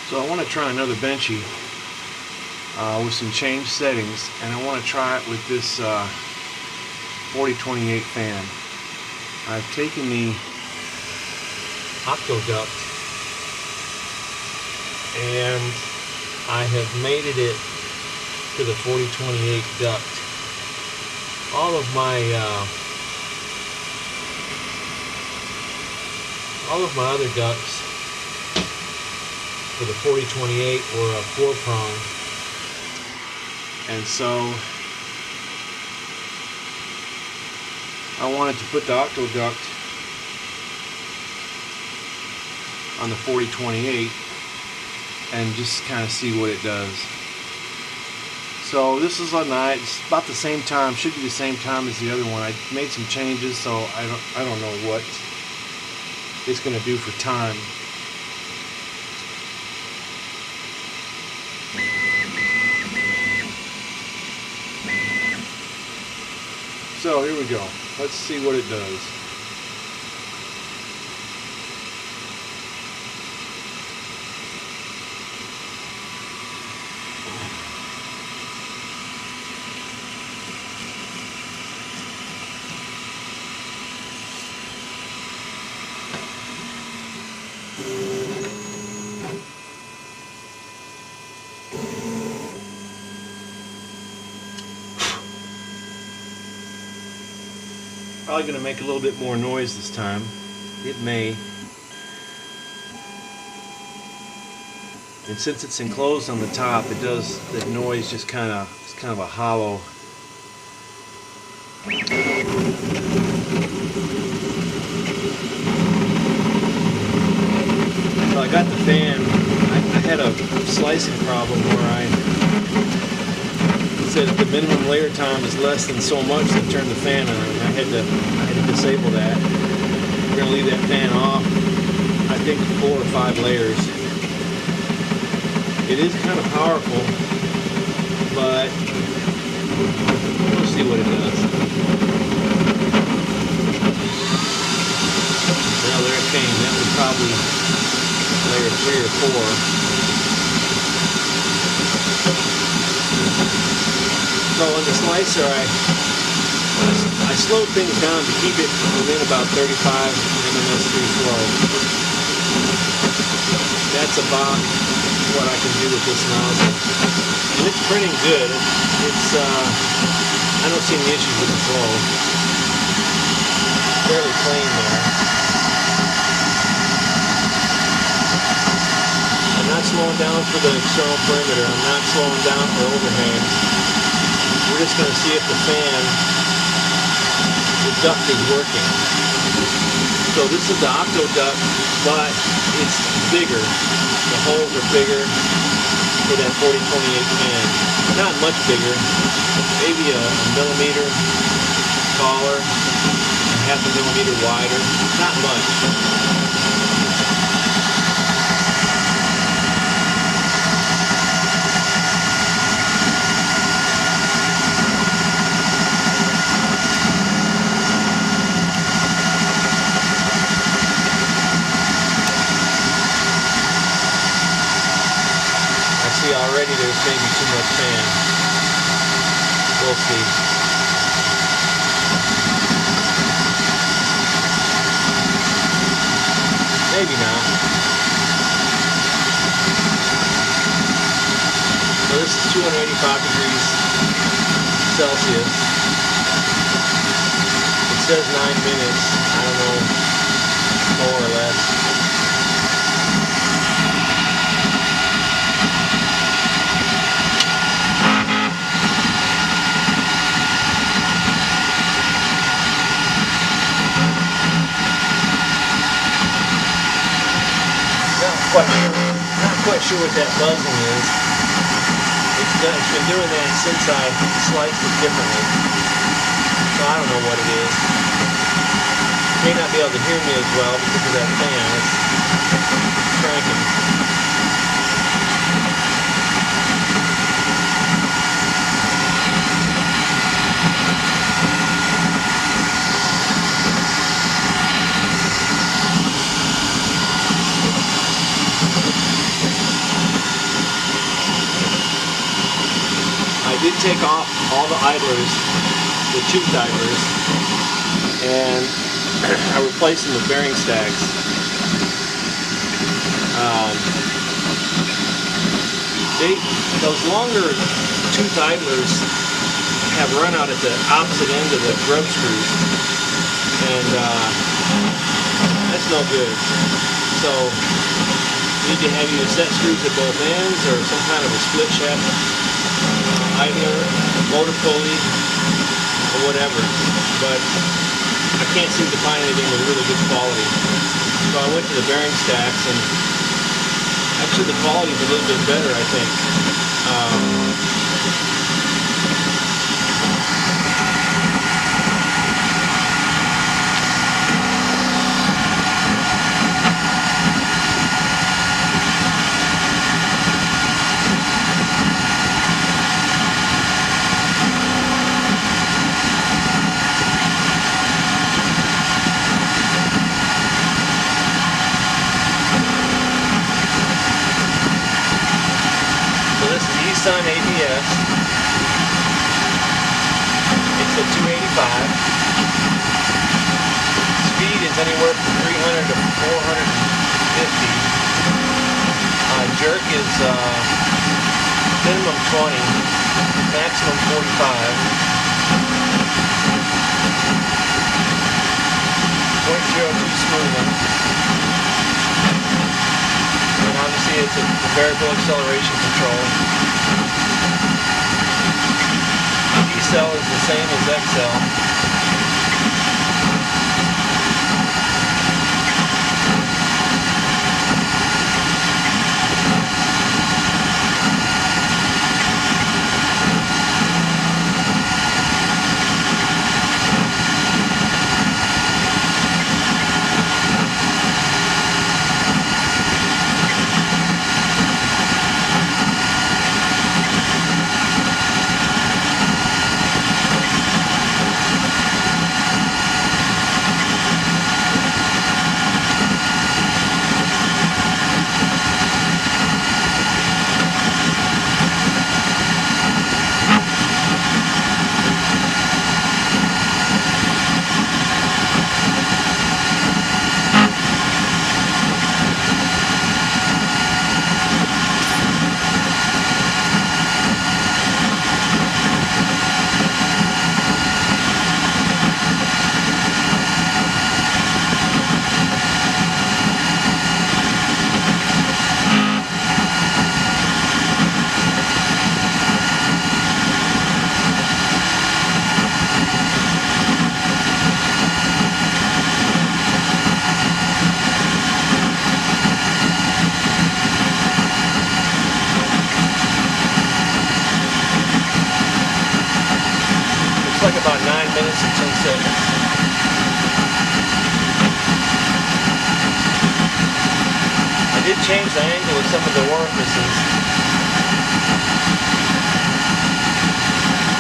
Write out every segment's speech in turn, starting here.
So I want to try another benchy with some changed settings, and I want to try it with this 4028 fan. I've taken the Octoduct and I have mated it to the 4028 duct. All of my other ducts for the 4028 were a 4-prong, and so I wanted to put the Octoduct on the 4028 and just kind of see what it does. So this is on night. It's about the same time. Should be the same time as the other one. I made some changes, so I don't know what it's going to do for time. So here we go. Let's see what it does. Probably going to make a little bit more noise this time. It may. And since it's enclosed on the top, it does, the noise just kind of, it's kind of a hollow. So I got the fan. I had a slicing problem where I said the minimum layer time is less than so much to turn the fan on. I had to disable that. We're going to leave that fan off, I think 4 or 5 layers. It is kind of powerful, but we'll see what it does. Well, there it came. That was probably layer 3 or 4. So on the slicer, I slowed things down to keep it within about 35 mm3 flow. That's about what I can do with this nozzle. And it's printing good. I don't see any issues with the flow. Fairly clean there. I'm not slowing down for the external perimeter. I'm not slowing down for overhangs. We're just going to see if the fan, the duct is working. So this is the Octoduct, but it's bigger. The holes are bigger for that 4028 fan. Not much bigger, maybe a millimeter taller, a half a millimeter wider. Not much. Already there's maybe too much fan. We'll see. Maybe not. So this is 285 degrees Celsius. It says 9 minutes. I don't know, more or less. Not quite sure what that buzzing is. It's been doing that since I sliced it differently. So I don't know what it is. You may not be able to hear me as well because of that fan. It's cranking. did take off all the idlers, the tooth idlers, and I replaced them with bearing stacks. Those longer tooth idlers have run out at the opposite end of the grub screws, and that's no good. So you need to have either set screws at both ends or some kind of a split shaft idler, motor pulley, or whatever. But I can't seem to find anything with really good quality. So I went to the bearing stacks, and actually the quality is a little bit better, I think. Sun ABS. It's a 285. Speed is anywhere from 300 to 450. Jerk is minimum 20, maximum 45. 0.02 smoothing. And obviously it's a variable acceleration control. ADXL is the same as XL. Like about 9 minutes and 10 seconds. I did change the angle of some of the orifices.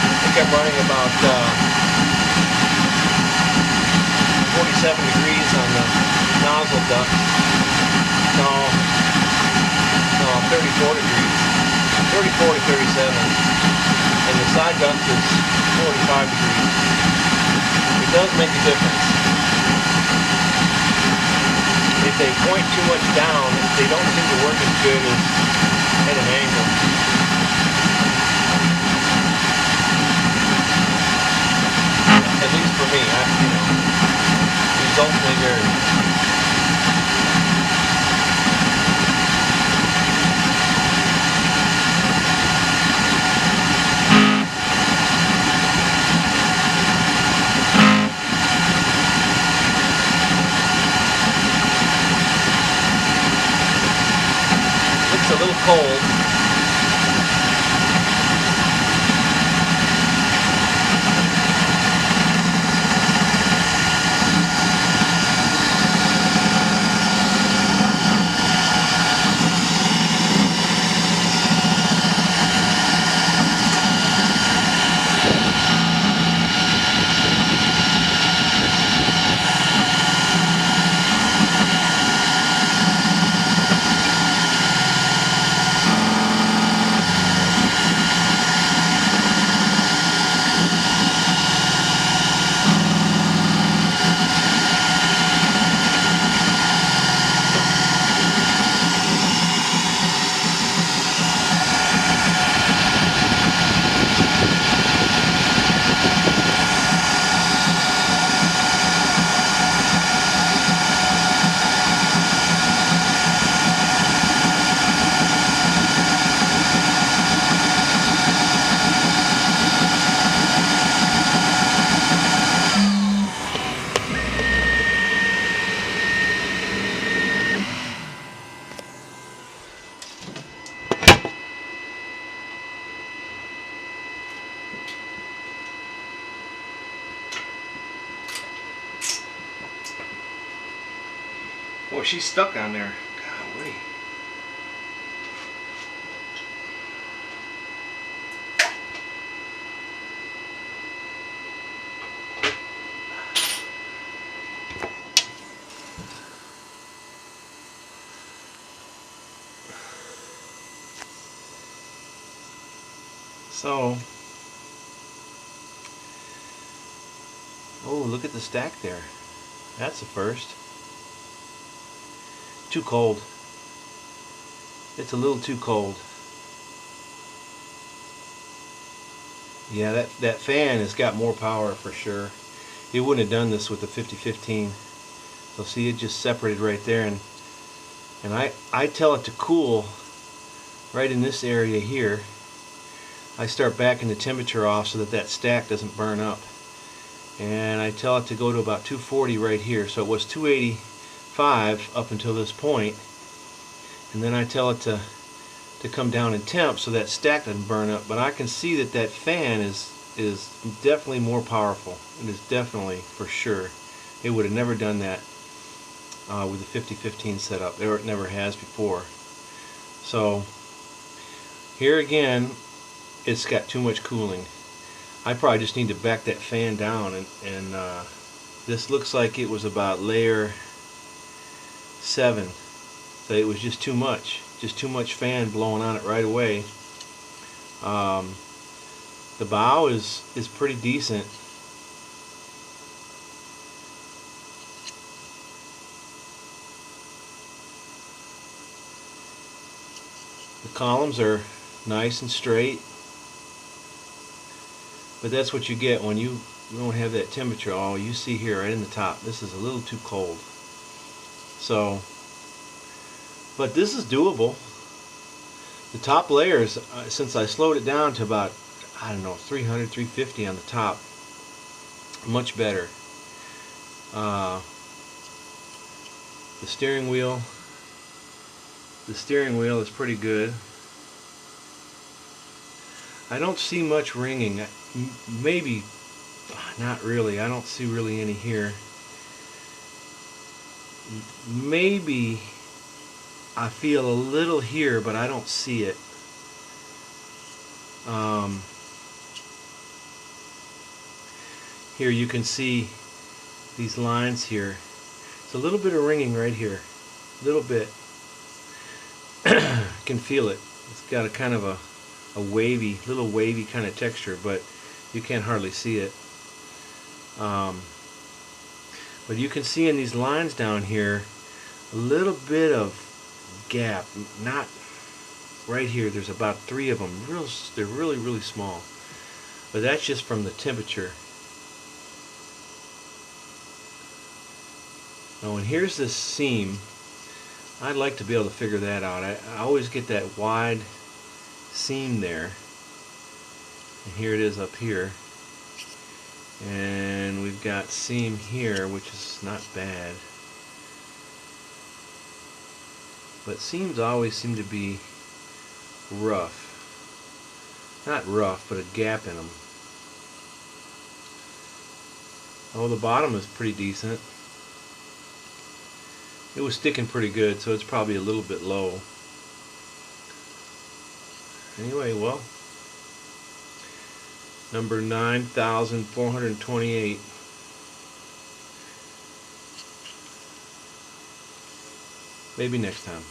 I think I'm running about 47 degrees on the nozzle duct. No, 34 degrees. 34 to 37. And the side duct is 45 degrees. It does make a difference. If they point too much down, they don't seem to work as good as at an angle. At least for me, results may vary. It's a little cold. Boy, she's stuck on there. Golly. So, oh, look at the stack there. That's the first. Too cold. It's a little too cold. Yeah, that fan has got more power for sure. It wouldn't have done this with the 5015. So see, it just separated right there, and I tell it to cool right in this area here. I start backing the temperature off so that that stack doesn't burn up, and I tell it to go to about 240 right here. So it was 285 up until this point, and then I tell it to come down in temp so that stack doesn't burn up. But I can see that that fan is definitely more powerful. It is definitely, for sure. It would have never done that with the 5015 setup, or it never has before. So here again, it's got too much cooling. I probably just need to back that fan down, and this looks like it was about layer 7. So it was just too much fan blowing on it right away. The bow is pretty decent. The columns are nice and straight, but that's what you get when you don't have that temperature. Oh, you see here right in the top, this is a little too cold. So, but this is doable. The top layers, since I slowed it down to about, I don't know, 300, 350 on the top, much better. The steering wheel is pretty good. I don't see much ringing. Maybe not really. I don't see really any here. Maybe I feel a little here, but I don't see it. Here you can see these lines here. It's a little bit of ringing right here. A little bit. You can feel it. It's got a kind of a wavy, little wavy kind of texture, but you can't hardly see it. But you can see in these lines down here a little bit of gap. Not right here. There's about 3 of them. They're really, really small. But that's just from the temperature. Oh, and here's this seam. I'd like to be able to figure that out. I always get that wide seam there. And here it is up here. And we've got seam here, which is not bad. But seams always seem to be rough. Not rough, but a gap in them. Oh, the bottom is pretty decent. It was sticking pretty good, so it's probably a little bit low. Anyway, well, number 9428. Maybe next time.